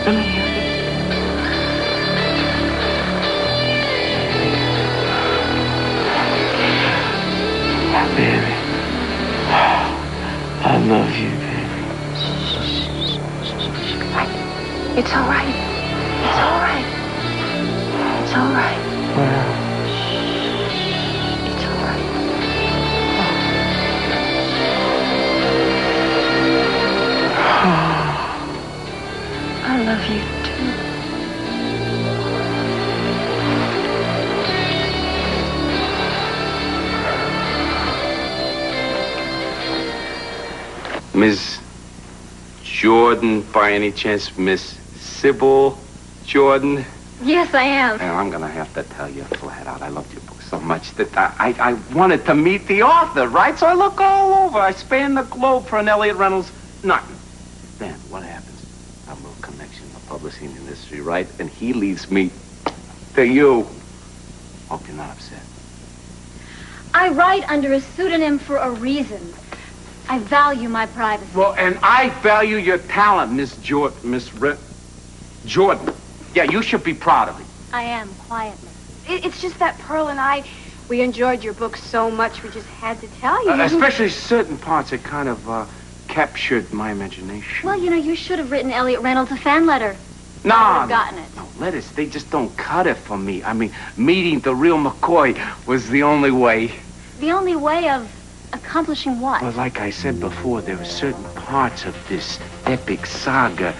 Let me hear it. Baby, I love you, baby. It's all right. It's all right. It's all right. Well, It's all right. I love you too. Miss Jordan, by any chance, Miss Sybil Jordan? Yes, I am. Well, I'm gonna have to tell you flat out, I loved your book so much that I wanted to meet the author, right? So I look all over. I span the globe for an Elliot Reynolds. Nothing. Then what happens? A little connection in the publishing industry, right? And he leads me to you. Hope you're not upset. I write under a pseudonym for a reason. I value my privacy. Well, and I value your talent, Miss Jordan. Jordan. Yeah, you should be proud of it. I am, quietly. It's just that Pearl and I, we enjoyed your book so much, we just had to tell you. Especially certain parts that kind of captured my imagination. Well, you know, you should have written Elliot Reynolds a fan letter. No, I would have gotten it. No, letters, they just don't cut it for me. I mean, meeting the real McCoy was the only way. The only way of accomplishing what? Well, like I said before, there are certain parts of this epic saga,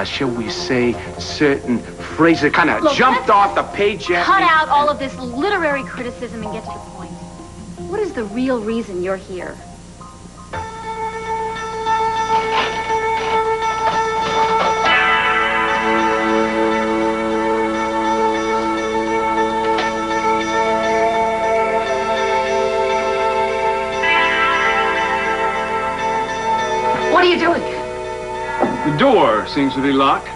shall we say, certain phrases kind of jumped off the page at Cut me. out all of this literary criticism and get to the point. What is the real reason you're here? What are you doing? The door seems to be locked.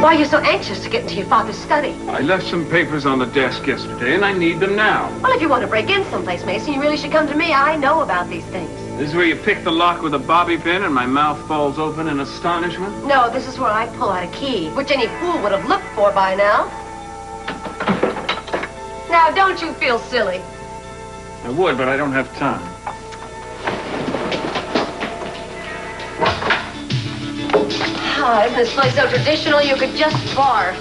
Why are you so anxious to get into your father's study? I left some papers on the desk yesterday, and I need them now. Well, if you want to break in someplace, Mason, you really should come to me. I know about these things. This is where you pick the lock with a bobby pin and my mouth falls open in astonishment? No, this is where I pull out a key, which any fool would have looked for by now. Now, don't you feel silly? I would, but I don't have time. Ah, isn't this place so traditional you could just barf?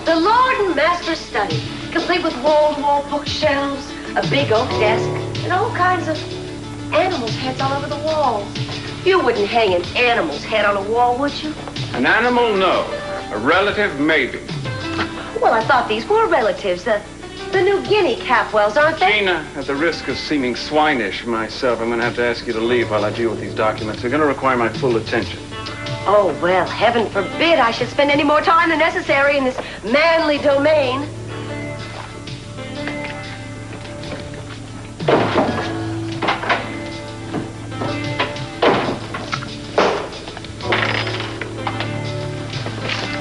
The Lord and Master study, complete with wall-to-wall bookshelves, a big oak desk, and all kinds of animals' heads all over the walls. You wouldn't hang an animal's head on a wall, would you? An animal, no. A relative, maybe. Well, I thought these were relatives. The New Guinea Capwells, aren't they? Gina, at the risk of seeming swinish myself, I'm going to have to ask you to leave while I deal with these documents. They're going to require my full attention. Oh, well, heaven forbid I should spend any more time than necessary in this manly domain.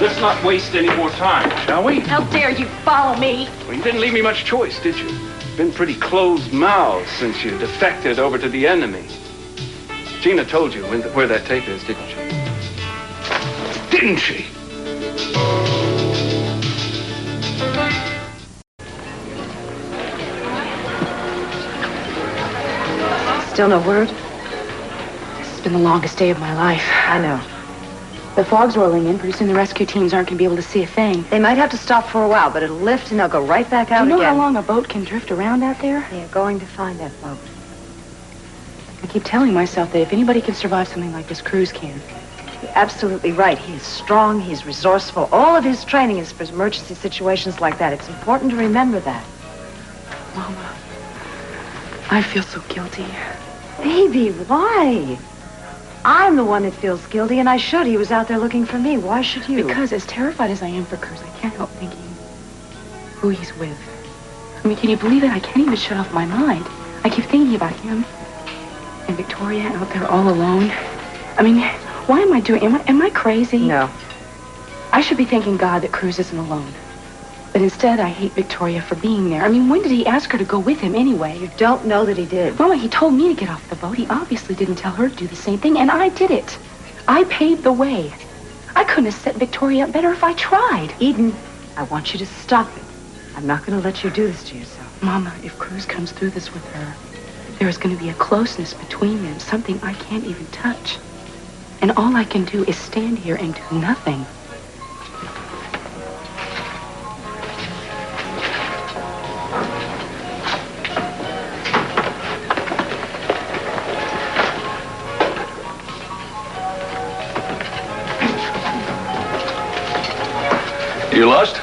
Let's not waste any more time, shall we? How dare you follow me? Well, you didn't leave me much choice, did you? Been pretty closed-mouthed since you defected over to the enemy. Gina told you where that tape is, didn't she? Didn't she? Still no word? This has been the longest day of my life. I know. The fog's rolling in. Pretty soon the rescue teams aren't going to be able to see a thing. They might have to stop for a while, but it'll lift and they'll go right back out Do you know again. how long a boat can drift around out there? They're going to find that boat. I keep telling myself that if anybody can survive something like this, Cruz can. You're absolutely right. He's strong, he's resourceful. All of his training is for emergency situations like that. It's important to remember that. Mama, I feel so guilty. Baby, why? I'm the one that feels guilty, and I should. He was out there looking for me. Why should you? Because as terrified as I am for Cruz, I can't help thinking who he's with. I mean, can you believe it? I can't even shut off my mind. I keep thinking about him and Victoria out there all alone. I mean, why am I crazy? No. I should be thanking God that Cruz isn't alone. But instead, I hate Victoria for being there. I mean, when did he ask her to go with him anyway? You don't know that he did. Mama, he told me to get off the boat. He obviously didn't tell her to do the same thing, and I did it. I paved the way. I couldn't have set Victoria up better if I tried. Eden, I want you to stop it. I'm not going to let you do this to yourself. Mama, if Cruz comes through this with her, there is going to be a closeness between them, something I can't even touch. And all I can do is stand here and do nothing. You lost?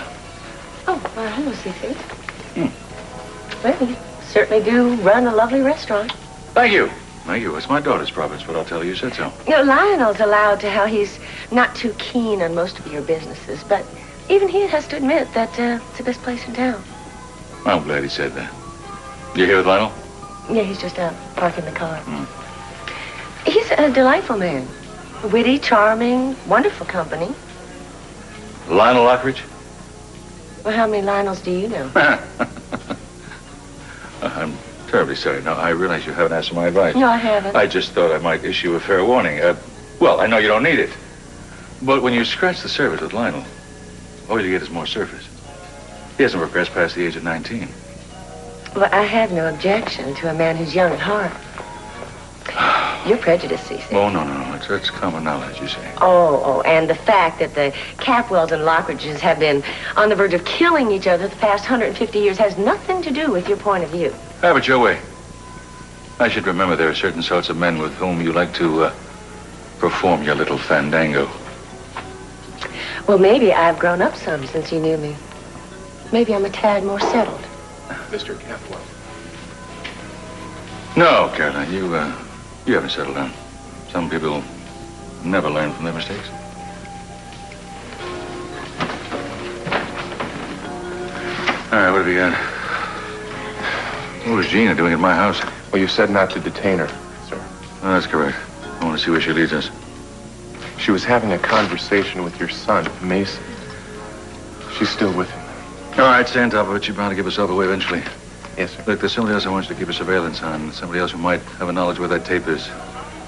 Oh, hello, СиСи. Well, you certainly do run a lovely restaurant. Thank you. Thank you. It's my daughter's province, but I'll tell you said so. You know, Lionel's allowed to how he's not too keen on most of your businesses, but even he has to admit that it's the best place in town. I'm glad he said that. You here with Lionel? Yeah, he's just out parking the car. He's a delightful man. Witty, charming, wonderful company. Lionel Lockridge? Well, how many Lionels do you know? I'm terribly sorry. No, I realize you haven't asked for my advice. No, I haven't. I just thought I might issue a fair warning. Well, I know you don't need it. But when you scratch the surface with Lionel, all you get is more surface. He hasn't progressed past the age of 19. Well, I have no objection to a man who's young at heart. You're prejudiced, СиСи. Oh, no. It's common knowledge, you say. Oh, and the fact that the Capwells and Lockridges have been on the verge of killing each other the past 150 years has nothing to do with your point of view. Have it your way. I should remember there are certain sorts of men with whom you like to perform your little fandango. Well, maybe I've grown up some since you knew me. Maybe I'm a tad more settled. Mr. Capwell. No, Caroline, you haven't settled down. Some people never learn from their mistakes. All right, what have you got? What was Gina doing at my house? Well, you said not to detain her, sir. Oh, that's correct. I want to see where she leads us. She was having a conversation with your son, Meyson. She's still with him. All right, stay on top of it. You're bound to give herself away eventually. Yes, sir. Look, there's somebody else I want you to keep a surveillance on. Somebody else who might have a knowledge where that tape is.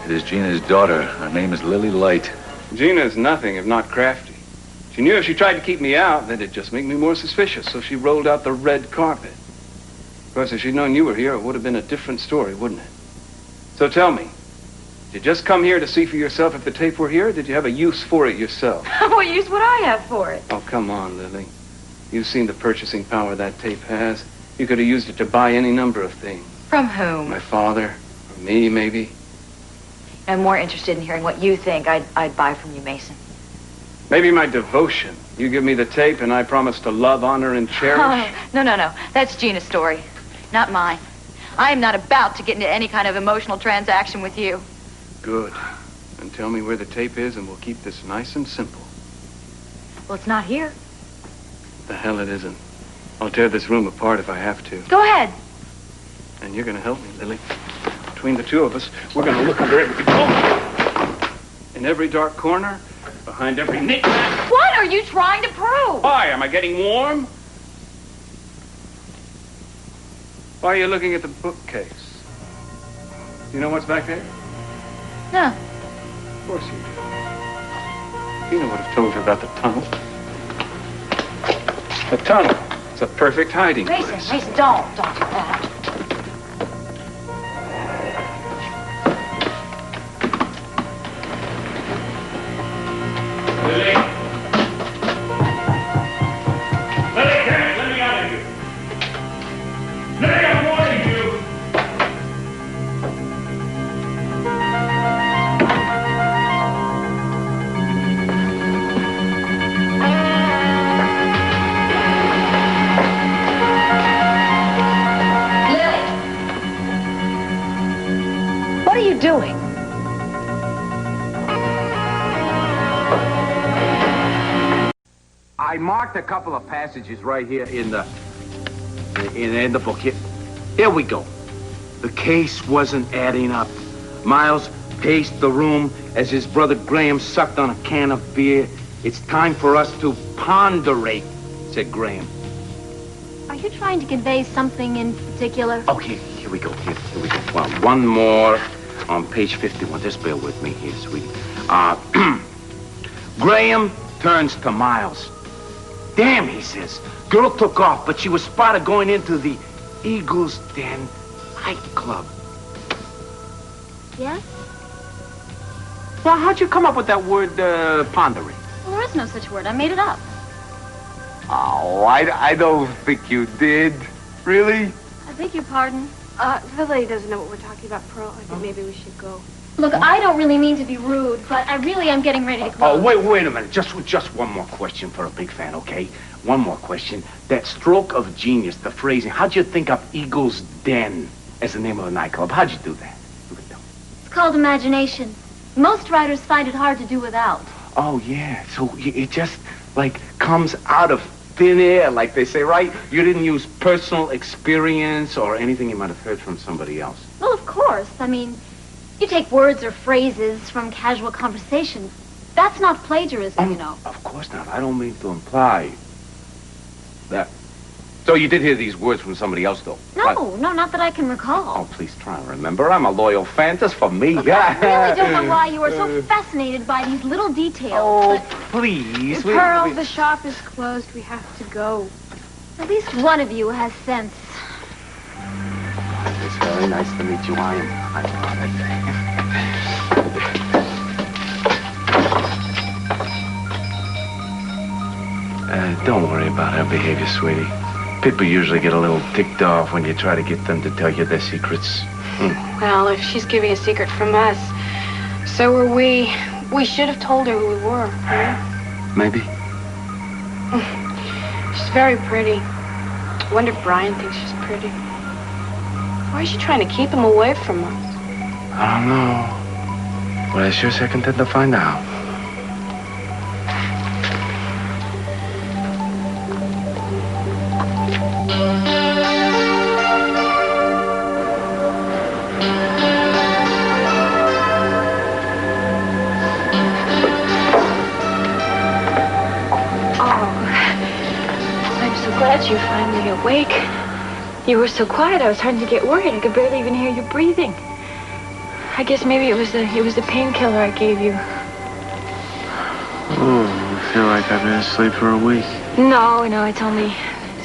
It is Gina's daughter. Her name is Lily Light. Gina's nothing if not crafty. She knew if she tried to keep me out, that it'd just make me more suspicious, so she rolled out the red carpet. Of course, if she'd known you were here, it would have been a different story, wouldn't it? So tell me, did you just come here to see for yourself if the tape were here, or did you have a use for it yourself? What use would I have for it? Oh, come on, Lily. You've seen the purchasing power that tape has. You could have used it to buy any number of things. From whom? My father, or me, maybe. I'm more interested in hearing what you think I'd buy from you, Meyson. Maybe my devotion. You give me the tape and I promise to love, honor, and cherish. Oh, no. That's Gina's story, not mine. I am not about to get into any kind of emotional transaction with you. Good. Then tell me where the tape is and we'll keep this nice and simple. Well, it's not here. The hell it isn't. I'll tear this room apart if I have to. Go ahead. And you're gonna help me, Lily. Between the two of us, we're gonna look under every... in every dark corner, behind every knick-knack. What are you trying to prove? Why? Am I getting warm? Why are you looking at the bookcase? Do you know what's back there? No. Of course you do. Gina would have told you about the tunnel. The tunnel. It's a perfect hiding place. Meyson, don't do that. Lily! Lily, damn it, let me out of here! Lily, I'm warning you! What are you doing? I marked a couple of passages right here in the book. Here we go. The case wasn't adding up. Miles paced the room as his brother Graham sucked on a can of beer. It's time for us to ponderate, said Graham. you trying to convey something in particular? Oh, here we go. Here we go. Well, one more on page 51. Just bear with me here, sweetie. Graham turns to Miles. Damn, he says. Girl took off, but she was spotted going into the Eagle's Den nightclub. Yes? Well, how'd you come up with that word, pondering? Well, there is no such word. I made it up. Oh, I don't think you did. Really? I beg your pardon. The lady doesn't know what we're talking about, Pearl. I think maybe we should go. Look, I don't really mean to be rude, but I really am getting ready to close. Oh, wait a minute. Just one more question for a big fan, okay? One more question. That stroke of genius, the phrasing, how'd you think up Eagle's Den as the name of a nightclub? How'd you do that? It's called imagination. Most writers find it hard to do without. Oh, yeah. So it just, like, comes out of thin air, like they say, right? You didn't use personal experience or anything you might have heard from somebody else. Well, of course. I mean, you take words or phrases from casual conversation. That's not plagiarism, you know. Of course not. I don't mean to imply that. So you did hear these words from somebody else, though? No, not that I can recall. Oh, please try and remember. I'm a loyal fan. Just for me. Look, I really don't know why you are so fascinated by these little details. Oh, please. Pearl, the shop is closed. We have to go. At least one of you has sense. It's very nice to meet you. I'm honored. Don't worry about her behavior, sweetie. People usually get a little ticked off when you try to get them to tell you their secrets. Well, if she's giving a secret from us, so are we. We should have told her who we were, right? Maybe. She's very pretty. I wonder if Brian thinks she's pretty. Why is she trying to keep him away from us? I don't know. But I sure as heck intend to find out. You're finally awake. You were so quiet, I was starting to get worried. I could barely even hear you breathing. I guess maybe it was the painkiller I gave you. Oh, I feel like I've been asleep for a week. No, it's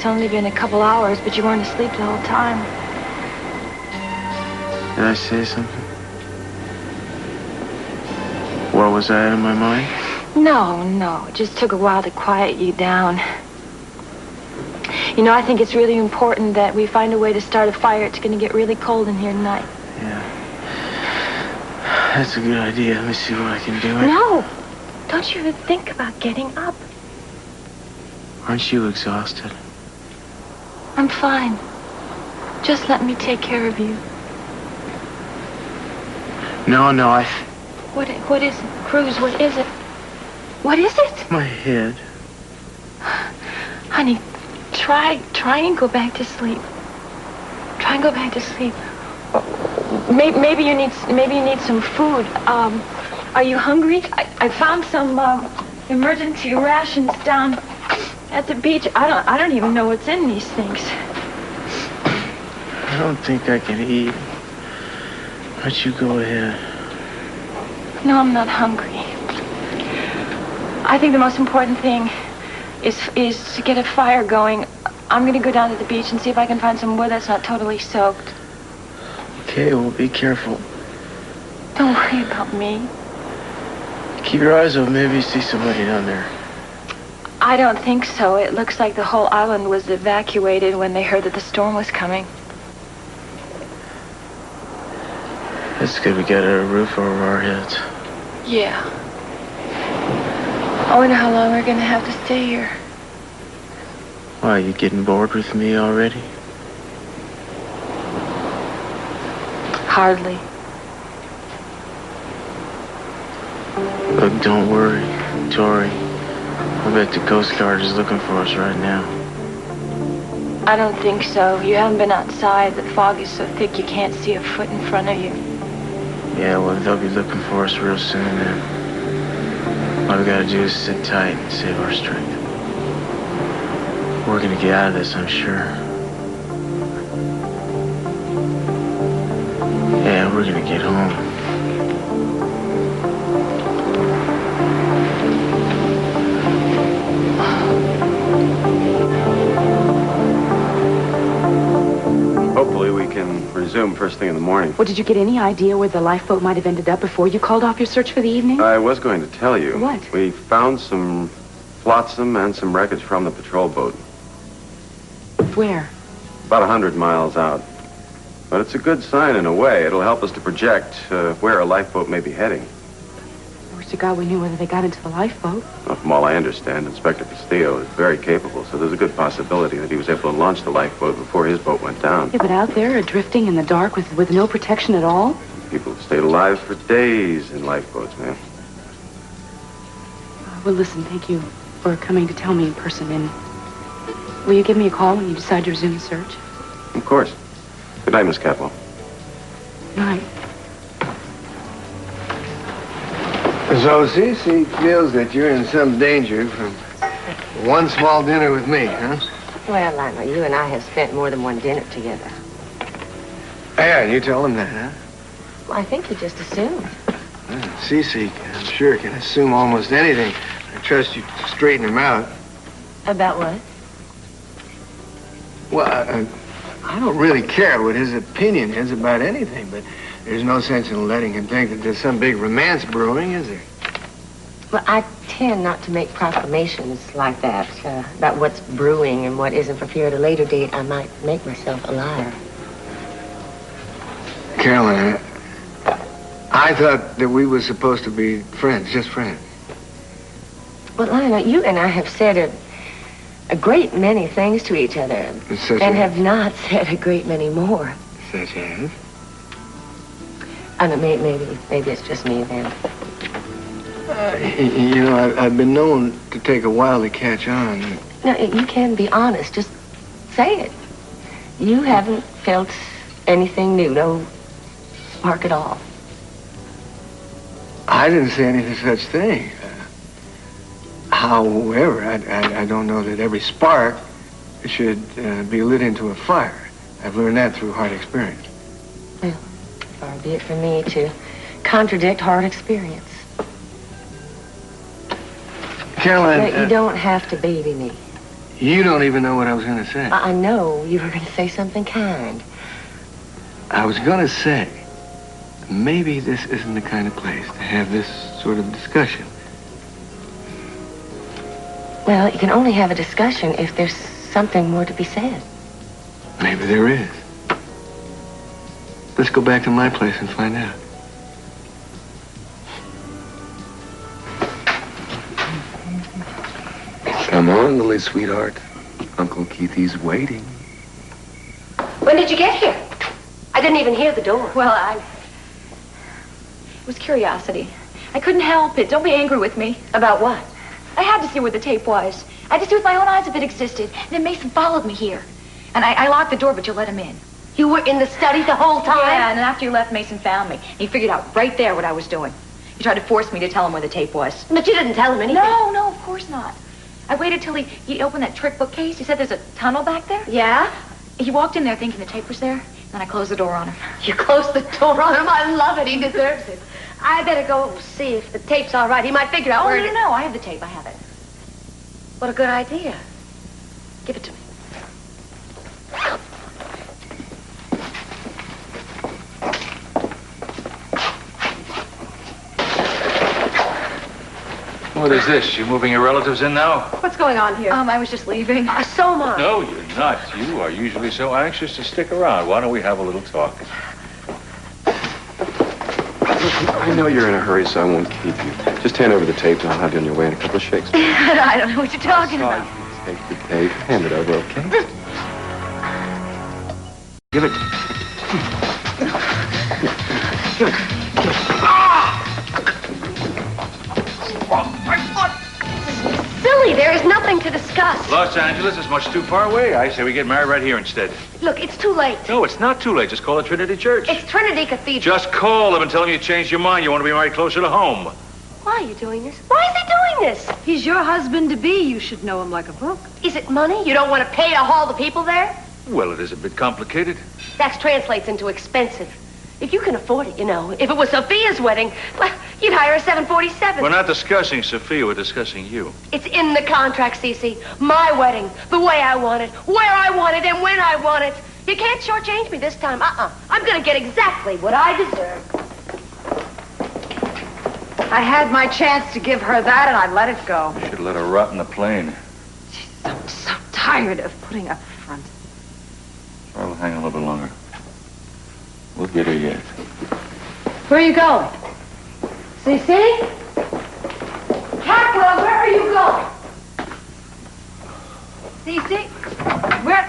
only been a couple hours, but you weren't asleep the whole time. Did I say something? What was that in my mind? No. It just took a while to quiet you down. I think it's really important that we find a way to start a fire. It's going to get really cold in here tonight. Yeah. That's a good idea. Let me see what I can do. No! Don't you even think about getting up. Aren't you exhausted? I'm fine. Just let me take care of you. No, What is it? Cruz, what is it? What is it? My head. Honey, try and go back to sleep. Try and go back to sleep. Maybe you need some food. Are you hungry? I found some emergency rations down at the beach. I don't even know what's in these things. I don't think I can eat. Why don't you go ahead? No, I'm not hungry. I think the most important thing is to get a fire going. I'm going to go down to the beach and see if I can find some wood that's not totally soaked. Okay, well, be careful. Don't worry about me. Keep your eyes open. Maybe you see somebody down there. I don't think so. It looks like the whole island was evacuated when they heard that the storm was coming. That's good. We got a roof over our heads. Yeah. I wonder how long we're going to have to stay here. Why, you getting bored with me already? Hardly. Look, don't worry, Tori. I bet the Coast Guard is looking for us right now. I don't think so. You haven't been outside. The fog is so thick you can't see a foot in front of you. Yeah, well, they'll be looking for us real soon then. All we gotta do is sit tight and save our strength. We're gonna get out of this, I'm sure. we're gonna get home. Hopefully we can resume first thing in the morning. Well, did you get any idea where the lifeboat might have ended up before you called off your search for the evening? I was going to tell you. What? We found some flotsam and some wreckage from the patrol boat. Where? About 100 miles out. But it's a good sign in a way. It'll help us to project where a lifeboat may be heading. I wish to God we knew whether they got into the lifeboat. Well, from all I understand, Inspector Castillo is very capable, so there's a good possibility that he was able to launch the lifeboat before his boat went down. Yeah, but out there, drifting in the dark with no protection at all? People have stayed alive for days in lifeboats, man. Well, listen, thank you for coming to tell me in person. And will you give me a call when you decide to resume the search? Of course. Good night, Miss Capwell. Good night. So СиСи feels that you're in some danger from one small dinner with me, huh? Well, Lionel, you and I have spent more than one dinner together. Yeah, and you tell him that, huh? Well, I think he just assumed. Well, СиСi, I'm sure, can assume almost anything. I trust you to straighten him out. About what? Well, I don't really care what his opinion is about anything, but there's no sense in letting him think that there's some big romance brewing, is there? Well, I tend not to make proclamations like that about what's brewing and what isn't, for fear at a later date I might make myself a liar. Carolyn, I thought that we were supposed to be friends, just friends. Well, Lionel, you and I have said a great many things to each other, and have not said a great many more. Such as? I don't know, maybe it's just me then. You know, I've been known to take a while to catch on. No, you can be honest. Just say it. You haven't felt anything new, no spark at all. I didn't say any such thing. However, I don't know that every spark should be lit into a fire. I've learned that through hard experience. Well, far be it from me to contradict hard experience. Caroline... But you don't have to baby me. You don't even know what I was going to say. I know you were going to say something kind. I was going to say, maybe this isn't the kind of place to have this sort of discussion. Well, you can only have a discussion if there's something more to be said. Maybe there is. Let's go back to my place and find out. Come on, Lily, sweetheart. Uncle Keithy's waiting. When did you get here? I didn't even hear the door. Well, it was curiosity. I couldn't help it. Don't be angry with me. About what? I had to see where the tape was. I had to see with my own eyes if it existed. And then Meyson followed me here. And I locked the door, but you let him in. You were in the study the whole time? Yeah, and then after you left, Meyson found me. And he figured out right there what I was doing. He tried to force me to tell him where the tape was. But you didn't tell him anything. No, of course not. I waited till he opened that trick bookcase. He said there's a tunnel back there. Yeah? He walked in there thinking the tape was there. Then I closed the door on him. You closed the door on him? I love it. He deserves it. I better go see if the tape's all right. He might figure out where it is. No, I have the tape. I have it. What a good idea. Give it to me. What is this? You moving your relatives in now? What's going on here? I was just leaving. So am I. No, you're not. You are usually so anxious to stick around. Why don't we have a little talk? I know you're in a hurry, so I won't keep you. Just hand over the tape, and I'll have you on your way in a couple of shakes. I don't know what you're talking about. Take the tape. Hand it over, okay? Give it. Give it. Silly, there is nothing to discuss. Los Angeles is much too far away. I say we get married right here instead. Look, it's too late. No, it's not too late. Just call it Trinity Church. It's Trinity Cathedral. Just call them and tell them you changed your mind. You want to be married closer to home. Why are you doing this? Why is he doing this? He's your husband-to-be. You should know him like a book. Is it money? You don't want to pay to haul the people there? Well, it is a bit complicated. That translates into expensive. If you can afford it, you know. If it was Sophia's wedding, well, you'd hire a 747. We're not discussing Sophia, we're discussing you. It's in the contract, СиСи. My wedding, the way I want it, where I want it, and when I want it. You can't shortchange me this time. I'm gonna get exactly what I deserve. I had my chance to give her that, and I let it go. You should have let her rot in the plane. I'm so tired of putting up front. I'll hang a little bit longer. We'll get her yet. Where are you going? СиСi? Capra, where are you going? СиСi?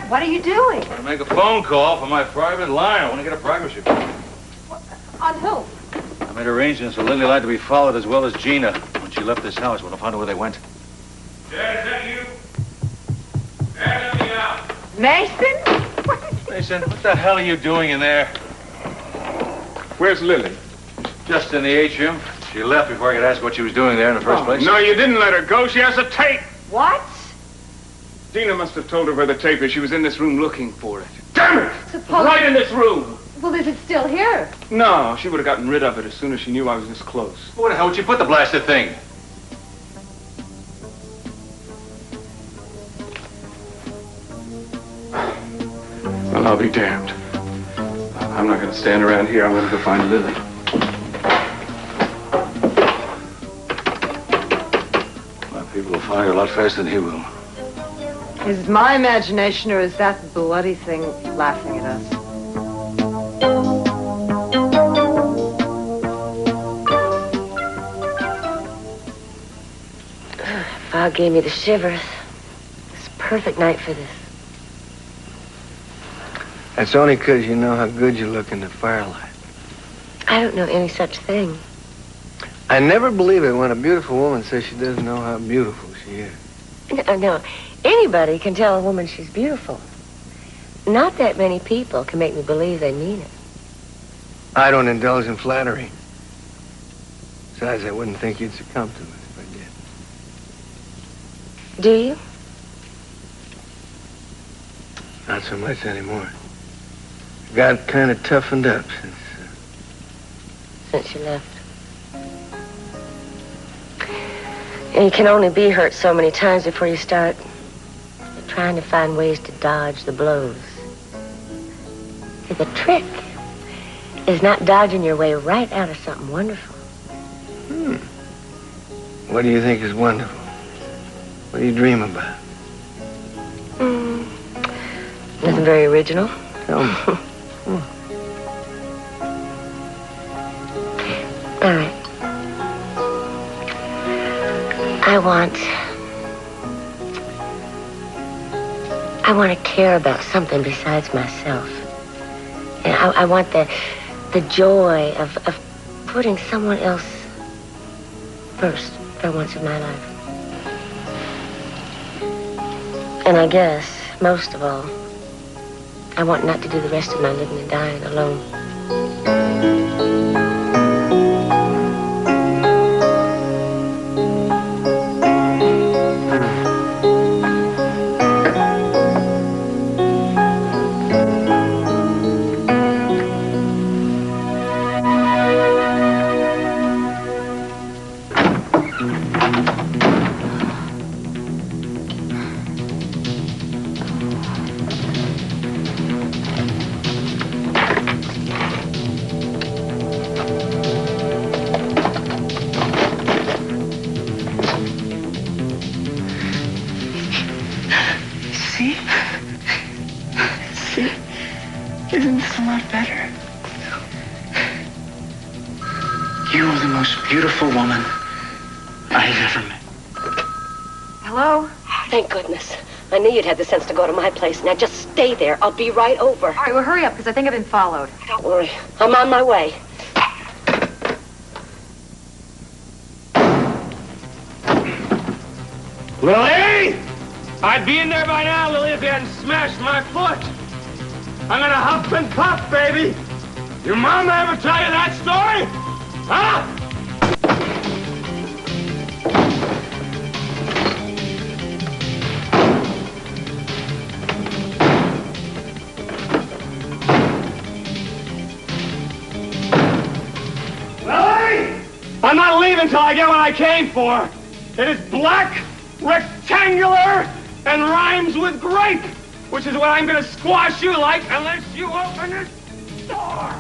What are you doing? I'm going to make a phone call for my private line. I want to get a progress report. On who? I made arrangements for Lily Light to be followed as well as Gina. When she left this house, we'll find out where they went. Dad, is that you? Dad, let me out. Meyson? Meyson, what the hell are you doing in there? Where's Lily? Just in the atrium. She left before I could ask what she was doing there in the first place. No, you didn't let her go. She has a tape. What? Gina must have told her where the tape is. She was in this room looking for it. Damn it! Suppose... Right in this room. Well, is it still here? No, she would have gotten rid of it as soon as she knew I was this close. Where the hell would you put the blasted thing? Well, I'll be damned. I'm not going to stand around here. I'm going to go find Lily. My people will find her a lot faster than he will. Is it my imagination, or is that bloody thing laughing at us? Fog gave me the shivers. It's a perfect night for this. That's only 'cause you know how good you look in the firelight. I don't know any such thing. I never believe it when a beautiful woman says she doesn't know how beautiful she is. No. Anybody can tell a woman she's beautiful. Not that many people can make me believe they mean it. I don't indulge in flattery. Besides, I wouldn't think you'd succumb to it if I did. Do you? Not so much anymore. Got kind of toughened up Since you left. And you can only be hurt so many times before you start trying to find ways to dodge the blows. See, the trick is not dodging your way right out of something wonderful. What do you think is wonderful? What do you dream about? Nothing very original. Tell me. All right. I want to care about something besides myself. And I want the joy of putting someone else first for once in my life. And I guess, most of all, I want not to do the rest of my living and dying alone. Isn't this a lot better? You are the most beautiful woman I've ever met. Hello? Thank goodness. I knew you'd have the sense to go to my place. Now just stay there. I'll be right over. All right, well, hurry up, because I think I've been followed. Don't worry. I'm on my way. Lily! I'd be in there by now, Lily, if you hadn't smashed my foot. I'm gonna huff and puff, baby. Your mama ever tell you that story? Huh? I'm not leaving till I get what I came for. It is black, rectangular, and rhymes with grape, which is what I'm going to squash you like unless you open this door.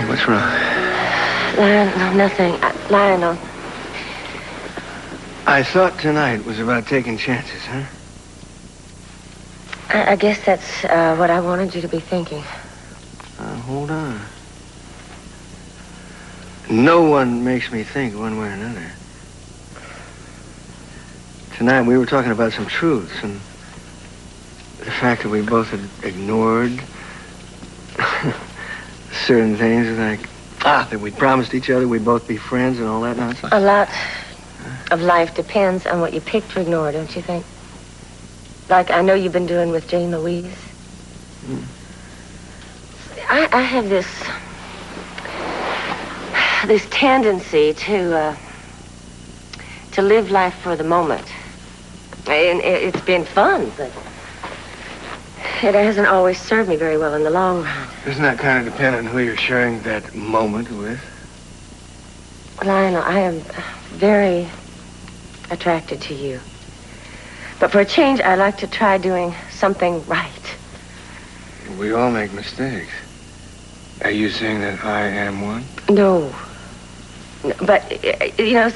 What's wrong? Lionel, nothing. Lionel. I thought tonight was about taking chances, huh? I guess that's what I wanted you to be thinking. Hold on. No one makes me think one way or another. Tonight we were talking about some truths and the fact that we both had ignored certain things like, that we promised each other we'd both be friends and all that nonsense. A lot of life depends on what you pick to ignore, don't you think? Like I know you've been doing with Jane Louise. I have this tendency to live life for the moment. And it's been fun, but it hasn't always served me very well in the long run. Doesn't that kind of depend on who you're sharing that moment with? Lionel, I am very attracted to you. But for a change, I'd like to try doing something right. We all make mistakes. Are you saying that I am one? No. But, you know,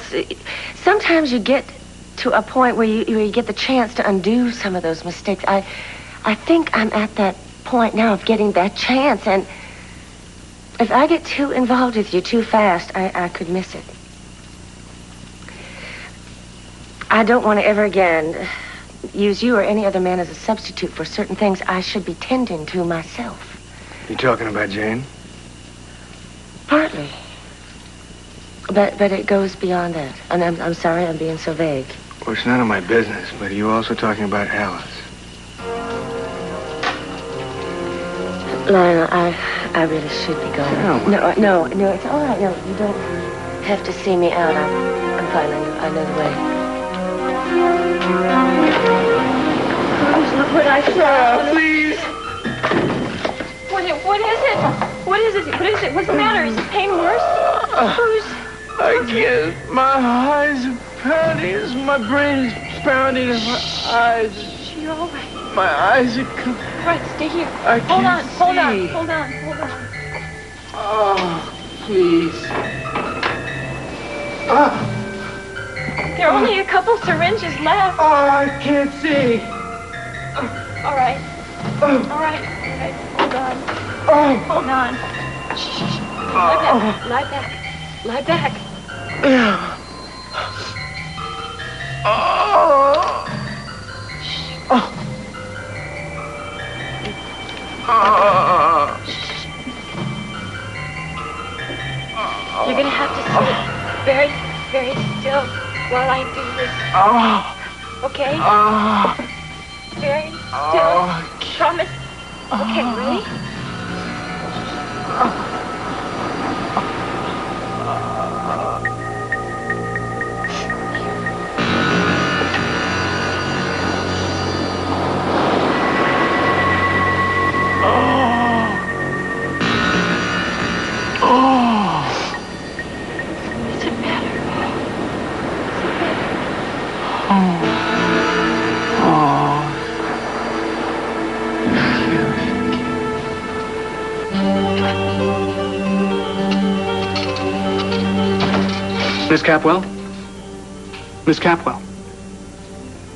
sometimes you get to a point where you get the chance to undo some of those mistakes. I think I'm at that point now of getting that chance, and if I get too involved with you too fast, I could miss it. I don't want to ever again use you or any other man as a substitute for certain things I should be tending to myself. You talking about Jane? Partly. But it goes beyond that. And I'm sorry I'm being so vague. Well, it's none of my business, but are you also talking about Alice? Lionel, I really should be going. No, it's all right. No, you don't have to see me out. I'm fine. I know the way. Cruz, look what I saw. Please. What is it? What is it? What's the matter? Is the pain worse? Cruz. I can't. My eyes are pounding. My brain is pounding. My eyes. You're all right. My eyes are. All right, stay here. Hold on. Oh, please. There are only a couple syringes left. Oh, I can't see. All right. Hold on. Hold on. Shh. Lie back. Yeah. You're gonna have to sit very, very still while I do this. Okay? Very still. Promise. Okay, ready? Miss Capwell? Miss Capwell,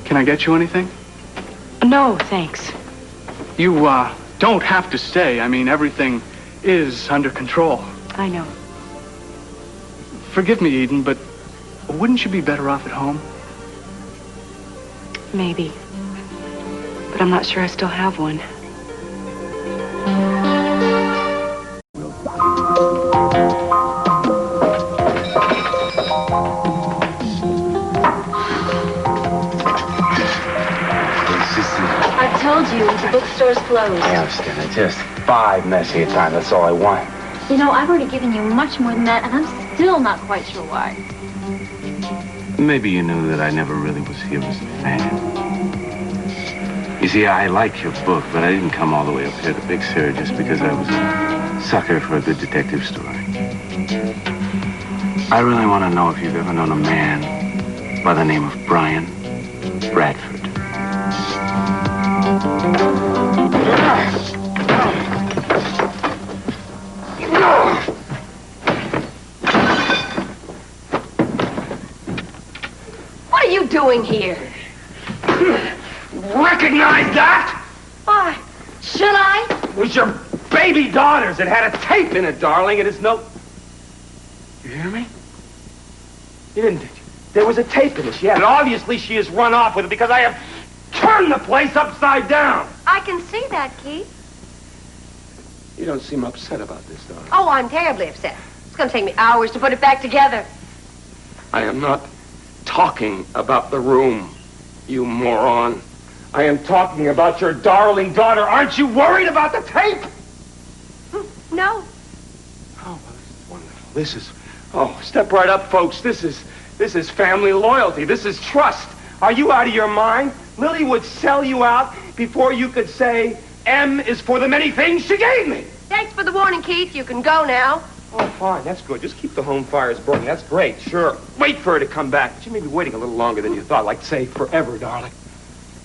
can I get you anything? No, thanks. You, don't have to stay. I mean, everything is under control. I know. Forgive me, Eden, but wouldn't you be better off at home? Maybe. But I'm not sure I still have one. you. The bookstore's closed. I understand. It's just 5 minutes of your time. That's all I want. You know, I've already given you much more than that, and I'm still not quite sure why. Maybe you knew that I never really was here as a fan. You see, I like your book, but I didn't come all the way up here to Big Sur just because I was a sucker for a good detective story. I really want to know if you've ever known a man by the name of Brian Bradford. What are you doing here? Recognize that? Why? Should I? It was your baby daughter's. It had a tape in it, darling. It is no... You hear me? You didn't, did you? There was a tape in it. She had it. Obviously, she has run off with it because I have turned the place upside down. I can see that, Keith. You don't seem upset about this, darling. Oh, I'm terribly upset. It's going to take me hours to put it back together. I am not talking about the room, you moron. I am talking about your darling daughter. Aren't you worried about the tape? No. Oh, well, this is wonderful. This is... Oh, step right up, folks. This is family loyalty. This is trust. Are you out of your mind? Lily would sell you out before you could say M is for the many things she gave me. Thanks for the warning, Keith. You can go now. Oh, fine. That's good. Just keep the home fires burning. That's great. Sure. Wait for her to come back. She may be waiting a little longer than you thought. Like, say, forever, darling.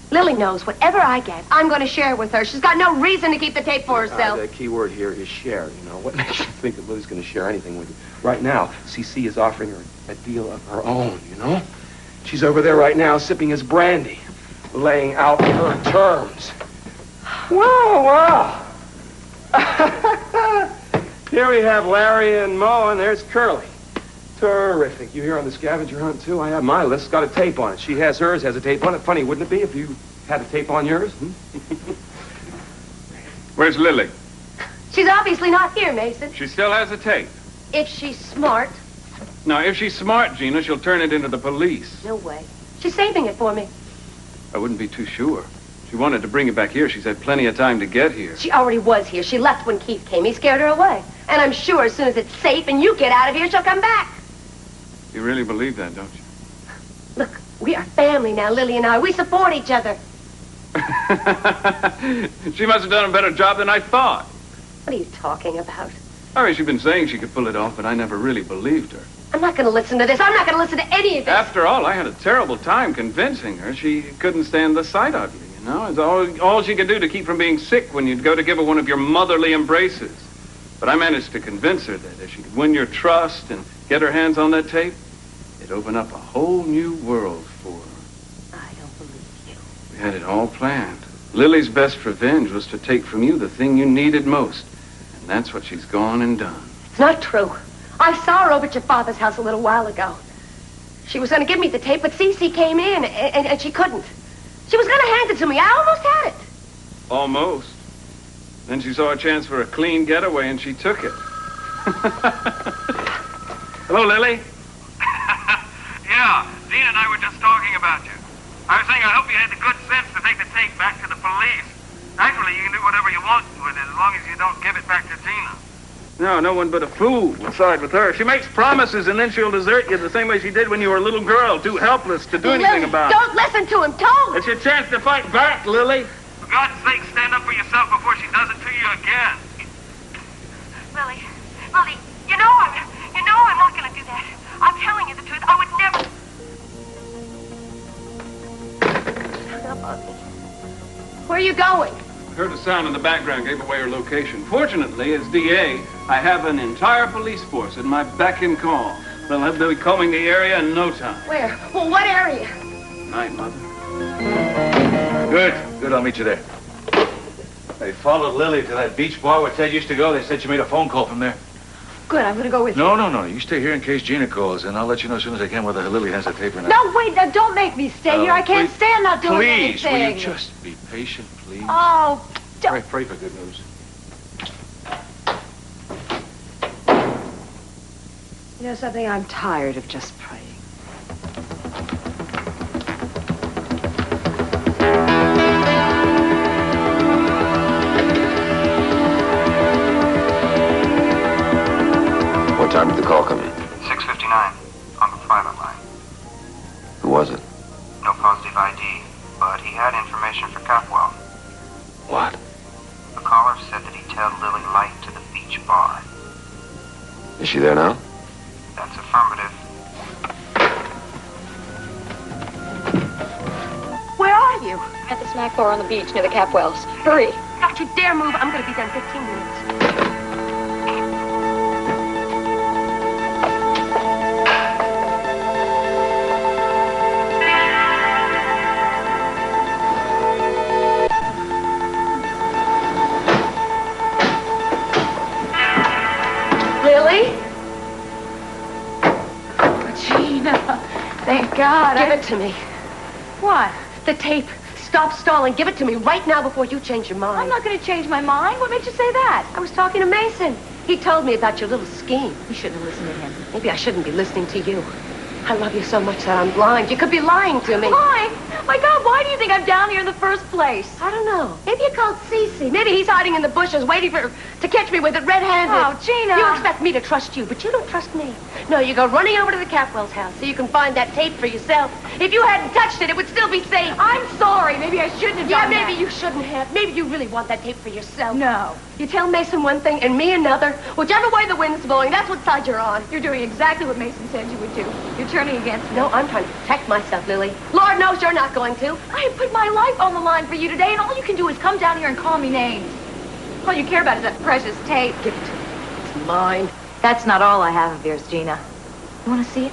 Lily knows whatever I get, I'm going to share with her. She's got no reason to keep the tape for herself. The key word here is share, you know. What makes you think that Lily's going to share anything with you? Right now, СиСи is offering her a deal of her own, you know? She's over there right now sipping his brandy, laying out her terms. Wow, wow. Here we have Larry and Mo, and there's Curly. Terrific. You here on the scavenger hunt, too? I have my list. Got a tape on it. She has hers, has a tape on it. Funny, wouldn't it be if you had a tape on yours? Where's Lily? She's obviously not here, Mason. She still has a tape. If she's smart. Now, if she's smart, Gina, she'll turn it into the police. No way. She's saving it for me. I wouldn't be too sure. She wanted to bring it back here. She's had plenty of time to get here. She already was here. She left when Keith came. He scared her away. And I'm sure as soon as it's safe and you get out of here, she'll come back. You really believe that, don't you? Look, we are family now, Lily and I. We support each other. She must have done a better job than I thought. What are you talking about? I mean, she'd been saying she could pull it off, but I never really believed her. I'm not going to listen to this. I'm not going to listen to any of this. After all, I had a terrible time convincing her. She couldn't stand the sight of you, you know? It's all she could do to keep from being sick when you'd go to give her one of your motherly embraces. But I managed to convince her that if she could win your trust and get her hands on that tape, it'd open up a whole new world for her. I don't believe you. We had it all planned. Lily's best revenge was to take from you the thing you needed most. And that's what she's gone and done. It's not true. I saw her over at your father's house a little while ago. She was going to give me the tape, but СиСи came in, and she couldn't. She was going to hand it to me. I almost had it. Almost. Then she saw a chance for a clean getaway, and she took it. Hello, Lily. Yeah, Gina and I were just talking about you. I was saying I hope you had the good sense to take the tape back to the police. Actually, you can do whatever you want with it as long as you don't give it back to Gina. No one but a fool will side with her. She makes promises and then she'll desert you the same way she did when you were a little girl, too helpless to do anything about it. Don't listen to him, Tom! It's your chance to fight back, Lily. For God's sake, stand up for yourself before she does it to you again. Lily, you know I'm not going to do that. I'm telling you the truth. I would never... Hung up on me. Where are you going? I heard a sound in the background, gave away her location. Fortunately, as DA, I have an entire police force at my beck and call. They'll be combing the area in no time. Where? Well, what area? Night, Mother. Good, I'll meet you there. They followed Lily to that beach bar where Ted used to go. They said she made a phone call from there. Good, I'm going to go with you. No. You stay here in case Gina calls, and I'll let you know as soon as I can whether Lily has a tape or not. No, wait, don't make me stay here. I can't stand not doing anything. Please, will you just be patient, please? Oh, don't. Pray for good news. You know something? I'm tired of just praying. pilot line. Who was it? No positive ID, but he had information for Capwell. What? The caller said that he tailed Lily Light to the beach bar. Is she there now? That's affirmative. Where are you? At the snack bar on the beach near the Capwells. Hurry. Don't you dare move. I'm going to be there in 15 minutes. Lily? Gina, thank God. Give it to me. What? The tape. Stop stalling. Give it to me right now before you change your mind. I'm not going to change my mind. What made you say that? I was talking to Meyson. He told me about your little scheme. You shouldn't have listened to him. Maybe I shouldn't be listening to you. I love you so much that I'm blind. You could be lying to me. Lying? My God, why do you think I'm down here in the first place? I don't know. Maybe you called СиСи. Maybe he's hiding in the bushes waiting to catch me with it red-handed. Oh, Gina. You expect me to trust you, but you don't trust me. No, you go running over to the Capwell's house so you can find that tape for yourself. If you hadn't touched it, it would still be safe. I'm sorry. Maybe I shouldn't have done that. Maybe you shouldn't have. Maybe you really want that tape for yourself. No. You tell Meyson one thing and me another. Whichever way the wind's blowing, that's what side you're on. You're doing exactly what Meyson said you would do. You're turning against me. No, I'm trying to protect myself, Lily. Lord knows you're not going to. I have put my life on the line for you today, and all you can do is come down here and call me names. All you care about is that precious tape. Give it to me. It's mine. That's not all I have of yours, Gina. You want to see it?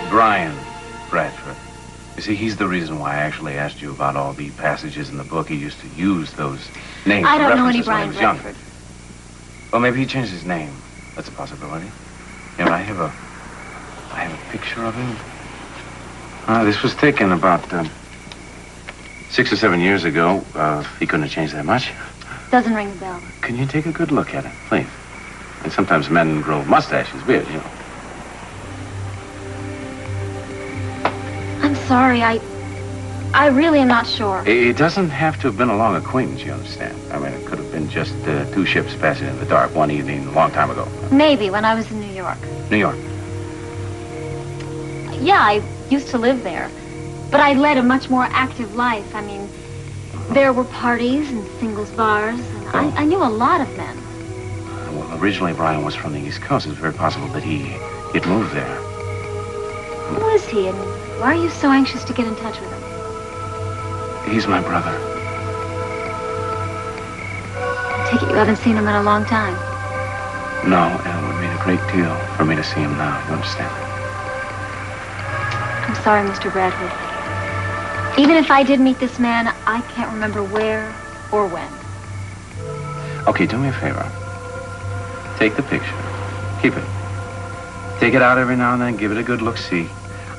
Brian Bradford. You see, he's the reason why I actually asked you about all the passages in the book. He used to use those names. I don't know any references when he Brian was younger. Bradford. Well, maybe he changed his name. That's a possibility. Yeah, but I have a picture of him. This was taken about 6 or 7 years ago. He couldn't have changed that much. Doesn't ring the bell. Can you take a good look at it, please? And sometimes men grow mustaches, weird, you know. I'm sorry, I really am not sure. It doesn't have to have been a long acquaintance, you understand. I mean, it could have been just 2 ships passing in the dark one evening a long time ago. Maybe when I was in New York. New York. Yeah, I used to live there. But I led a much more active life. I mean, there were parties and singles bars, and I knew a lot of men. Well, originally Brian was from the East Coast. It's very possible that he'd moved there. Who is he, and why are you so anxious to get in touch with him? He's my brother. I take it you haven't seen him in a long time. No, and it would mean a great deal for me to see him now. You understand? I'm sorry, Mr. Bradford. Even if I did meet this man, I can't remember where or when. Okay, do me a favor. Take the picture. Keep it. Take it out every now and then. Give it a good look-see.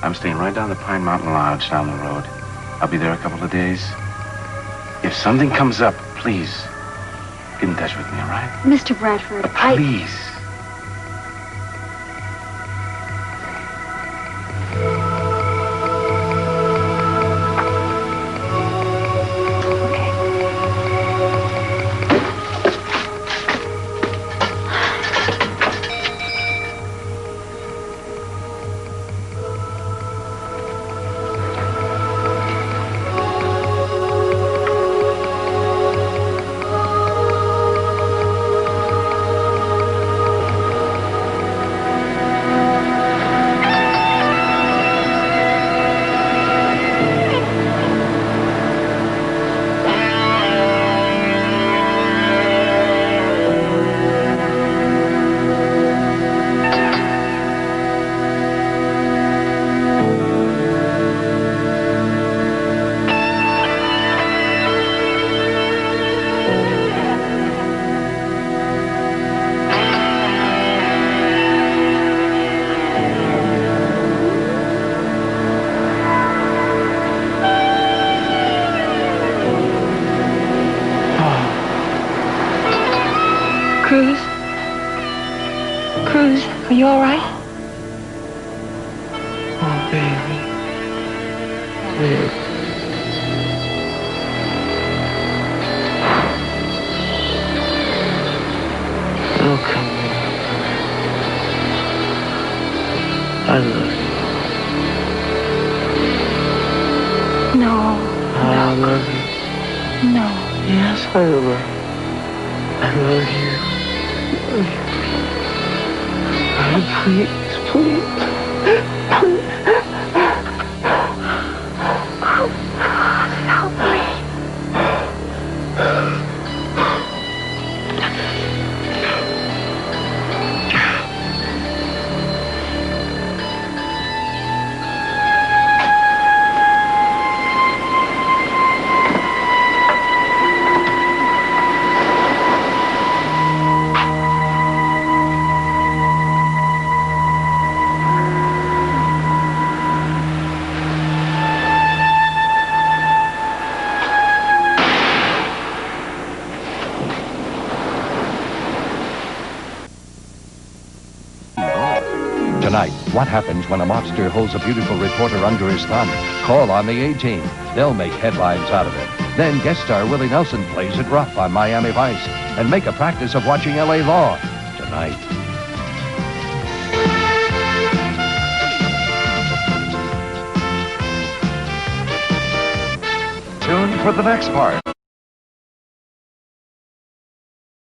I'm staying right down the Pine Mountain Lodge down the road. I'll be there a couple of days. If something comes up, please get in touch with me, all right? Mr. Bradford, please. Cruz, are you all right? Oh, baby. Baby. I love you. Please, please. Help me. Tonight, what happens when a mobster holds a beautiful reporter under his thumb? Call on the A-Team. They'll make headlines out of it. Then guest star Willie Nelson plays it rough on Miami Vice and make a practice of watching L.A. Law tonight. Tune for the next part.